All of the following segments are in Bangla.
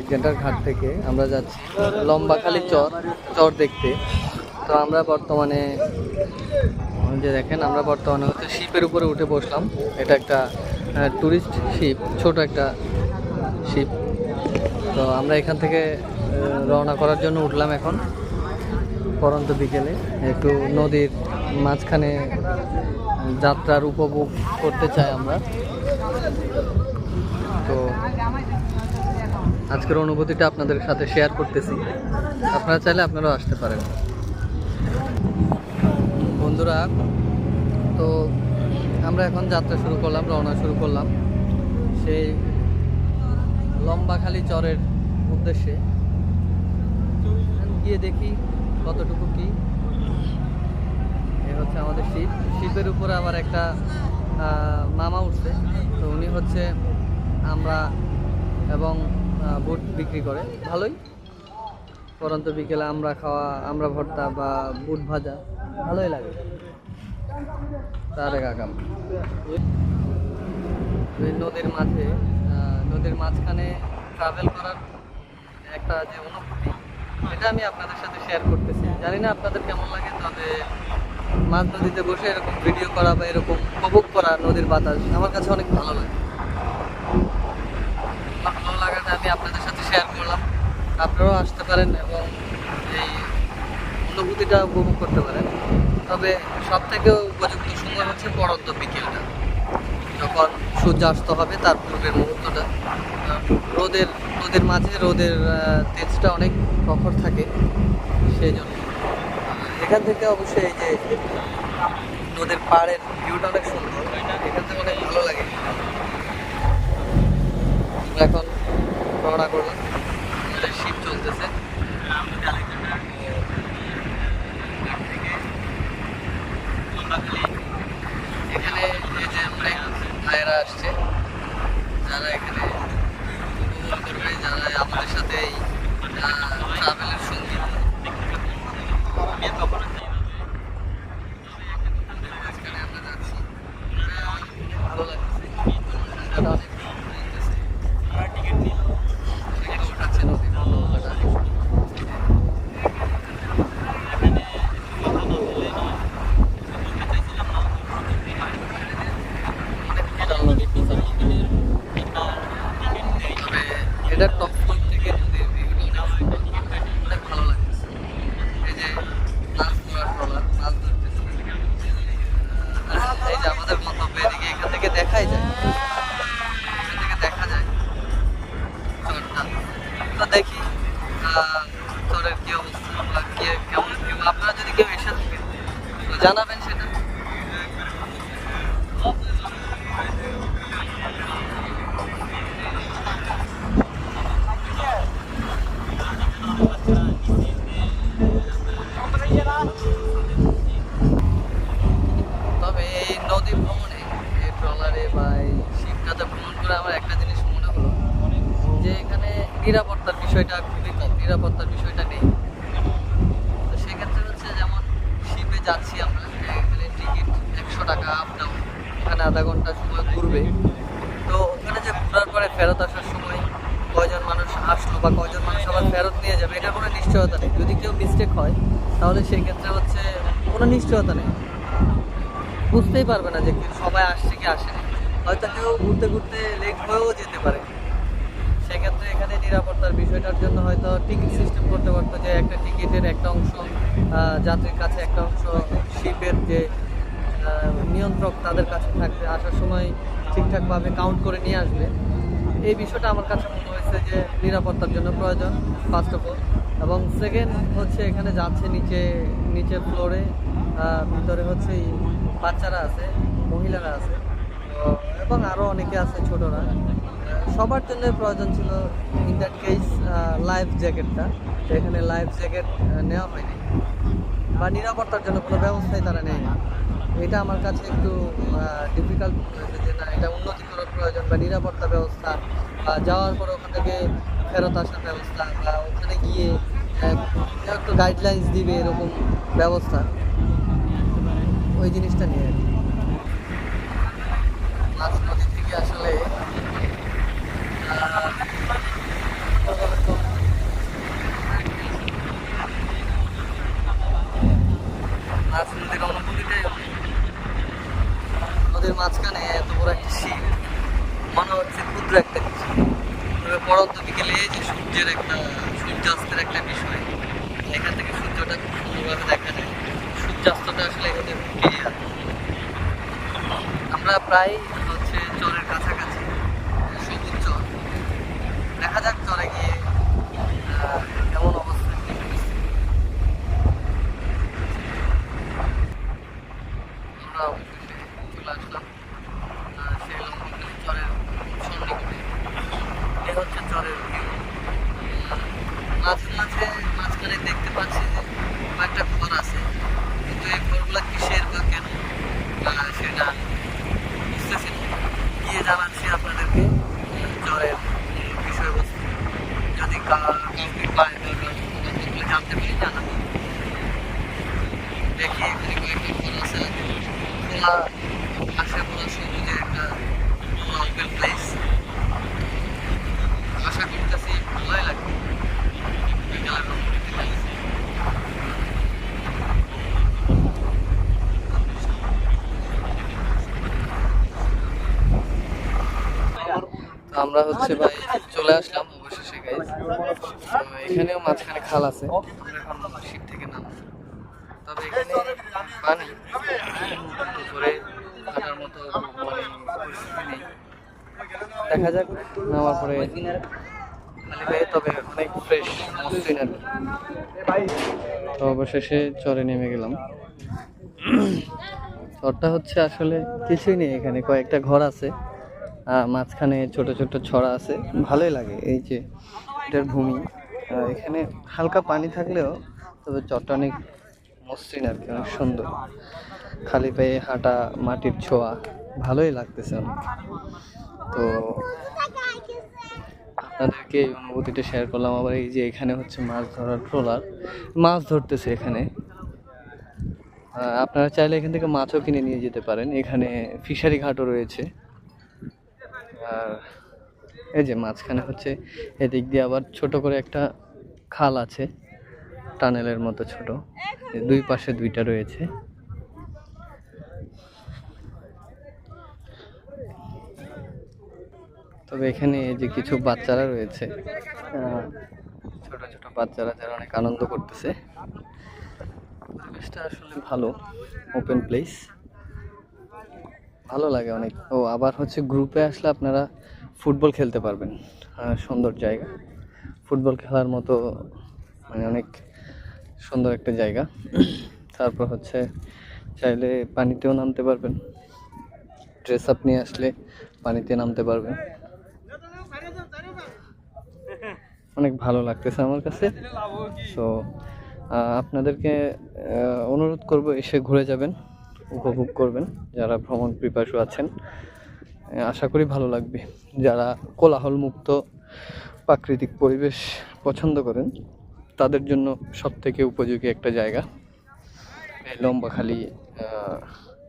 জেন্টার ঘাট থেকে আমরা যাচ্ছি লম্বাখালি চর দেখতে। তো আমরা বর্তমানে যে দেখেন আমরা বর্তমানে হচ্ছে শিপের উপরে উঠে বসলাম। এটা একটা ট্যুরিস্ট শিপ, ছোট একটা শিপ। তো আমরা এখান থেকে রওনা করার জন্য উঠলাম এখন পরন্ত বিকেলে, একটু নদীর মাঝখানে যাত্রার উপভোগ করতে চাই আমরা। তো আজকের অনুভূতিটা আপনাদের সাথে শেয়ার করতেছি, আপনারা চাইলে আপনারাও আসতে পারেন বন্ধুরা। তো আমরা এখন যাত্রা শুরু করলাম, রওনা শুরু করলাম সেই লম্বাখালি চরের উদ্দেশ্যে। গিয়ে দেখি কতটুকু কি। এ হচ্ছে আমাদের শিপের উপরে আবার একটা মামা উঠছে। তো উনি হচ্ছে আমরা এবং বুট বিক্রি করে, ভালোই। পরন্ত বিকেলে আমরা ভর্তা বা বুট ভাজা ভালোই লাগে। তার এক আগাম নদীর মাঝখানে ট্রাভেল করার একটা যে অনুভূতি, এটা আমি আপনাদের সাথে শেয়ার করতেছি। জানি না আপনাদের কেমন লাগে, তবে মাঝ নদীতে বসে এরকম ভিডিও করা বা এরকম উপভোগ করা নদীর বাতাস আমার কাছে অনেক ভালো লাগে। ভালো লাগাটা আমি আপনাদের সাথে শেয়ার করলাম। আপনারাও আসতে পারেন এবং এই অনুভূতিটা উপভোগ করতে পারেন। তবে সব থেকে উপযুক্ত সময় হচ্ছে পরন্ত বিকেলটা, যখন সূর্যাস্ত হবে তার পূর্বের মুহূর্তটা। রোদের মাঝে রোদের তেজটা অনেক প্রখর থাকে, সেই জন্য এখান থেকে অবশ্যই এই যে নদীর পাড়ের ভিউটা অনেক সুন্দর, এখান থেকে অনেক ভালো লাগে। এখন রওনা করলাম, শিপ চলতেছে। এখানে এই যে অনেক ভাইয়েরা আসছে, যারা এখানে উপভোগ করবে, যারা আমাদের সাথে এই ট্রাভেলের সঙ্গী। মাঝখানে আমরা যাচ্ছি, ভালো লাগতেছে, অনেক উঠাচ্ছে নদীর নৌকাটা। তবে এটা টপ ফ্লোর থেকে নদীর ভিউটা অনেক ভালো লাগতেছে। এই যে মাছ ধরার ট্রলার মাছ ধরতেছে, এই যে আমাদের গন্তব্য এদিকে, এখান থেকে দেখাই যায়, এখান থেকে দেখা যায় চরটা। তো দেখি চরের কি অবস্থা বা কেমন ভিউ। আপনারা যদি কেউ এসে থাকেন তো জানাবেন সেটা। তবে এই নদী ভ্রমণে, এই ট্রলারে বা এই শিপটাতে ভ্রমণ করে আমার একটা জিনিস মনে হলো যে এখানে নিরাপত্তার বিষয়টা খুবই কম, নিরাপত্তার বিষয়টা নেই। তো সেক্ষেত্রে হচ্ছে যেমন শিপে যাচ্ছি আমরা, এখানে টিকিট 100 টাকা আপ ডাউন, ওখানে আধা ঘন্টা সময় ঘুরবে। তো ওখানে যে ঘোরার পরে ফেরত আসার সময় কয়জন মানুষ আসলো বা কয়জন মানুষ আবার ফেরত নিয়ে যাবে, এটা কোনো নিশ্চয়তা নেই। যদি কেউ মিস্টেক হয় তাহলে সেক্ষেত্রে হচ্ছে কোনো নিশ্চয়তা নেই, বুঝতেই পারবে না যে সবাই আসছে কি আসেনি। হয়তো কেউ ঘুরতে ঘুরতে লেট হয়েও যেতে পারে। সেক্ষেত্রে এখানে নিরাপত্তার বিষয়টার জন্য হয়তো টিকিট সিস্টেম করতে পারতো, যে একটা টিকিটের একটা অংশ যাত্রীর কাছে, একটা অংশ শিপের যে নিয়ন্ত্রক তাদের কাছে থাকবে, আসার সময় ঠিকঠাকভাবে কাউন্ট করে নিয়ে আসবে। এই বিষয়টা আমার কাছে মনে হয়েছে যে নিরাপত্তার জন্য প্রয়োজন, ফার্স্ট অফ অল। এবং সেকেন্ড হচ্ছে এখানে যাচ্ছে নিচের ফ্লোরে, ভিতরে হচ্ছে বাচ্চারা আছে, মহিলারা আছে, তো এবং আরও অনেকে আছে ছোটরা। সবার জন্য প্রয়োজন ছিল ইন দ্যাট কেস লাইফ জ্যাকেটটা। তো এখানে লাইফ জ্যাকেট নেওয়া হয়নি বা নিরাপত্তার জন্য কোনো ব্যবস্থাই তারা নেয়নি। এটা আমার কাছে একটু ডিফিকাল্ট হয়েছে যে না, এটা উন্নতি করার প্রয়োজন, বা নিরাপত্তা ব্যবস্থা, বা যাওয়ার পরে ওখান থেকে ফেরত আসার ব্যবস্থা, বা ওখানে গিয়ে একটু গাইডলাইন্স দিবে এরকম ব্যবস্থা, ওই জিনিসটা নিয়ে আর কি। মাছ নদী থেকে আসলে সুন্দরভাবে চলে। মাছ নদীর অনুভূতিটাই অনেক। নদীর মাঝখানে এত বড় একটা শিপ, মনে হচ্ছে ক্ষুদ্র একটা কিছু। তবে পড়ন্ত বিকেলে এই যে সূর্যাস্তের একটা বিষয়, এখান থেকে সূর্যটা খুব সুন্দরভাবে দেখা যায়। সূর্যাস্তটা আসলে এখানে ক্লিয়ার। আমরা প্রায় হচ্ছে চরের কাছাকাছি, সবুজ চর। দেখা যাক চরে গিয়ে কেমন অবস্থা, কি পরিস্থিতি। আমরা অবশেষে চলে আসলাম সেই লম্বাখালি চরের সন্নিকটে। এ হচ্ছে চরের ভিউ। মাঝখানে দেখতে পাচ্ছি যে কয়েকটা ঘর আছে, কিন্তু এই ঘরগুলো কিসের বা কেন সেটা বুঝতেছি না। গিয়ে জানাচ্ছি আপনাদেরকে চরের বিষয়বস্তু। যদি কাউকে পায় তাহলে জানতে পারি, জানাবো। দেখি এখানে কয়েকটা ঘর আছে, খোলা আশে খোলা সবুজে একটা ওপেন প্লেস। আশা করতেছি ভালোই লাগবে। বিকালের অনুভূতিটা আমরা হচ্ছে ভাই চলে আসলাম অবশেষে গাইস। এখানেও মাঝখানে খাল আছে, আমরা এখন শিপ থেকে নামছি। তবে এখানে পানি উপরে হাঁটার মতো মানে পরিস্থিতি নেই। দেখা যাক নামার পরে খালি পেয়ে, তবে অনেক ফ্রেশ মসৃণ আর কি। তো অবশেষে চরে নেমে গেলাম। চরটা হচ্ছে আসলে কিছুই নেই, এখানে কয়েকটা ঘর আছে, মাঝখানে ছোট ছোট ছড়া আছে। ভালোই লাগে এই যে এটার ভূমি। এখানে হালকা পানি থাকলেও তবে চরটা অনেক মসৃণ আর কি, অনেক সুন্দর। খালি পায়ে হাঁটা, মাটির ছোঁয়া, ভালোই লাগতেছে অনেক। তো আপনাদেরকে এই অনুভূতিটা শেয়ার করলাম। আবার এই যে এখানে হচ্ছে মাছ ধরার ট্রলার, মাছ ধরতেছে এখানে। আপনারা চাইলে এখান থেকে মাছও কিনে নিয়ে যেতে পারেন। এখানে ফিশারি ঘাটও রয়েছে। আর এই যে মাঝখানে হচ্ছে এদিক দিয়ে আবার ছোট করে একটা খাল আছে, টানেলের মতো ছোট। দুই পাশে দুইটা রয়েছে। তবে এখানে এই যে কিছু বাচ্চারা রয়েছে, ছোট ছোট বাচ্চারা, যারা অনেক আনন্দ করতেছে। পরিবেশটা আসলে ভালো, ওপেন প্লেস, ভালো লাগে অনেক। ও আবার হচ্ছে গ্রুপে আসলে আপনারা ফুটবল খেলতে পারবেন। সুন্দর জায়গা, ফুটবল খেলার মতো, মানে অনেক সুন্দর একটা জায়গা। তারপর হচ্ছে চাইলে পানিতেও নামতে পারবেন, ড্রেস আপ নিয়ে আসলে পানিতে নামতে পারবেন। অনেক ভালো লাগতেছে আমার কাছে। সো আপনাদেরকে অনুরোধ করব, এসে ঘুরে যাবেন, উপভোগ করবেন যারা ভ্রমণ পিপাসু আছেন। আশা করি ভালো লাগবে। যারা কোলাহল মুক্ত প্রাকৃতিক পরিবেশ পছন্দ করেন তাদের জন্য সবথেকে উপযোগী একটা জায়গা এই লম্বাখালি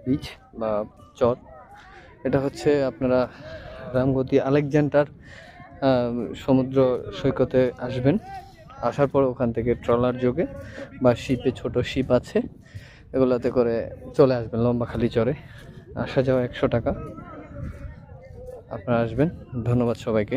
বিচ বা চর। এটা হচ্ছে আপনারা রামগতি আলেকজান্ডার সমুদ্র সৈকতে আসবেন। আসার পর ওখান থেকে ট্রলার যোগে বা শিপে, ছোট শিপ আছে, এগুলোতে করে চলে আসবেন লম্বাখালি চরে। আসা যাওয়া 100 টাকা। আপনারা আসবেন। ধন্যবাদ সবাইকে।